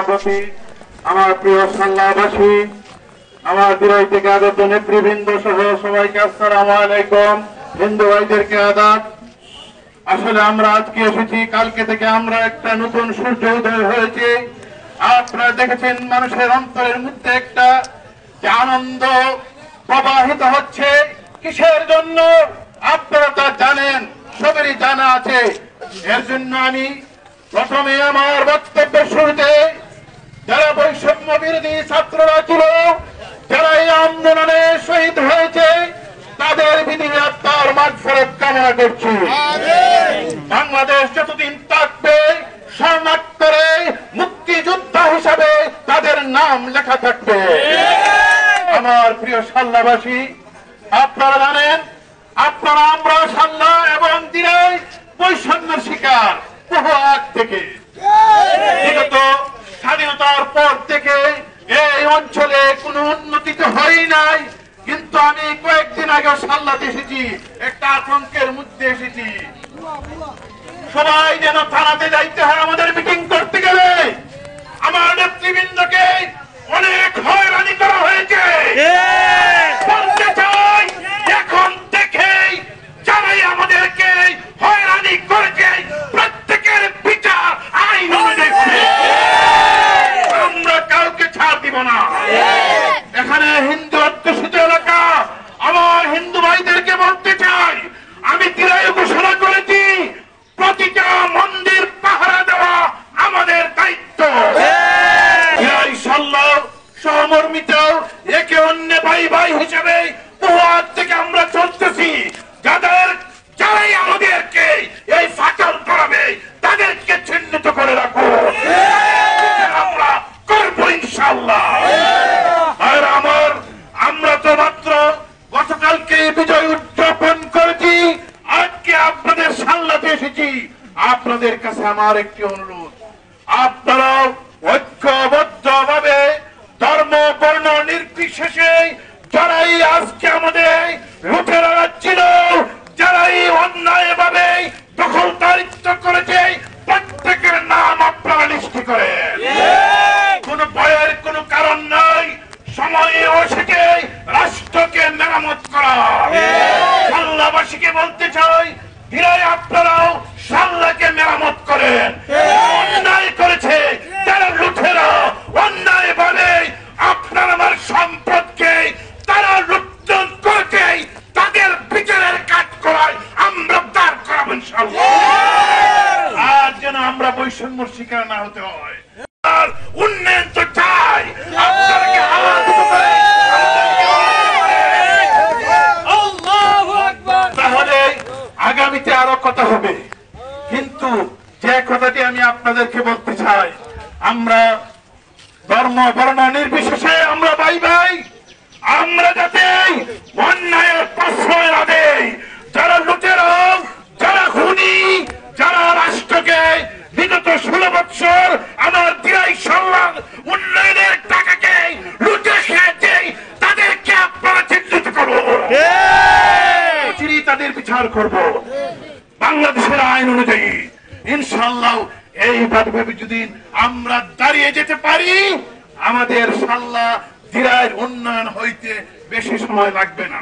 সভাপতি, আমার প্রিয় সাল্লাবাসী, আমার দিরাই থেকে আগত নেতৃবৃন্দ সহ সবাইকে আসসালামু আলাইকুম। হিন্দু ভাইদেরকে আদাব। আসলে আমরা আজকে এসেছি, কালকে থেকে আমরা একটা নতুন সূর্য উদয় হয়েছে। আপনারা দেখেছেন মানুষের অন্তরের মধ্যে একটা আনন্দ প্রবাহিত হচ্ছে। কিসের জন্য আপনারা তা জানেন, সবেরই জানা আছে। এর জন্য আমি প্রথমে আমার বক্তব্যের শুরুতে যারা বৈষম্য বিরোধী ছাত্ররা ছিল, যারা এই আন্দোলনে শহীদ হয়েছে, তাদের বিধির আত্মার মাগফিরাত কামনা করছি। বাংলাদেশ যতদিন থাকবে স্বর্ণাক্ষরে মুক্তিযোদ্ধা হিসাবে তাদের নাম লেখা থাকবে। আমার প্রিয় সাল্লাবাসী, আপনারা জানেন, আপনারা আমরা সাল্লা এবং দিরাই বৈষম্যের শিকার বহু আগ থেকে। বিগত স্বাধীনতার পর থেকে এই অঞ্চলে কোনো উন্নতি তো হয় নাই, কিন্তু আমি কয়েকদিন আগে সাল্লাতে এসেছি, একটা আতঙ্কের মধ্যে এসেছি। সবাই যেন থানাতে যাইতে হয় আমাদের মিটিং করতে গেলে। আমার নেতৃবৃন্দকে অনেক হয়রানি করা হয়েছে। বলতে চাই, এখন দেখেই যারাই আমাদেরকে হয়রানি করেছে প্রত্যেকের বিচার আইন অনুযায়ী হবে। আমরা কাউকে ছাড় দিব না। এখানে হিন্দু অধ্যুষিত এলাকা। আমার হিন্দু ভাইদেরকে বলতে চাই, আমি দিরাই ঘোষণা করেছি প্রতিটা মন্দির পাহারা দেওয়া আমাদের দায়িত্ব। দিরাই সাল্লাহ সহমর্মিত একে অন্য ভাই ভাই হিসেবে বহু আগ থেকে আমরা চলতেছি। যারাই আমাদেরকে এই ফাটল করাবে তাদেরকে চিহ্নিত করে রাখো, আমরা করবো ইনশাআল্লাহ। আর আমরা তো মাত্র গতকালকে বিজয় উদযাপন করেছি, আজকে আপনাদের সাল্লাতে এসেছি। আপনাদের কাছে আমার একটি অনুরোধ, আপনারা ঐক্যবদ্ধ ভাবে ধর্ম বর্ণ নির্বিশেষে যারাই আজকে আমাদের লুটেরা ছিল, যারাই অন্যায় ভাবে দখলদারিত্ব করেছে, প্রত্যেকের নাম আপনারা লিস্ট করেন। কোন ভয়ের কোন কারণ নাই। সময় এসেছে রাষ্ট্রকে মেরামত করা। সাল্লাবাসীকে বলতে চাই, দিরাই আপনারাও সাল্লাকে মেরামত করেন। অন্যায় করেছে তারা লুঠেরা, অন্যায় বলে আপনার আমার সম্পদকে তারা লুণ্ঠন করেছে, তাদের বিচারের কাজ করায় আমরা তার করাবো ইনশাআল্লাহ। আর যেন আমরা বৈষম্যের শিকার না হতে হয়। আর উন্নয়ন তো চাই, আপনাদেরকে আওয়াজ দিতে পারে। তাহলে আগামীতে আরো কথা হবে, কিন্তু যে কথাটি আমি আপনাদেরকে বলতে চাই, আমরা ধর্ম বর্ণ নির্বিশেষে আমরা ভাই ভাই, আমরা যাতে অন্যায়ের প্রশ্রয় না দেই। যারা লুটেরা, যারা খুনি, যারা রাষ্ট্রকে বিগত 16 বৎসর আমার দিরাই সাল্লাহ উন্নয়নের টাকাকে লুটে খেয়েছে, তাদেরকে আপনারা চিহ্নিত করবো, তাদের বিচার করব বাংলাদেশের আইন অনুযায়ী ইনশাআল্লাহ। এইভাবে যদি আমরা দাঁড়িয়ে যেতে পারি, আমাদের সাল্লাহ দিরাইয়ের উন্নয়ন হইতে বেশি সময় লাগবে না।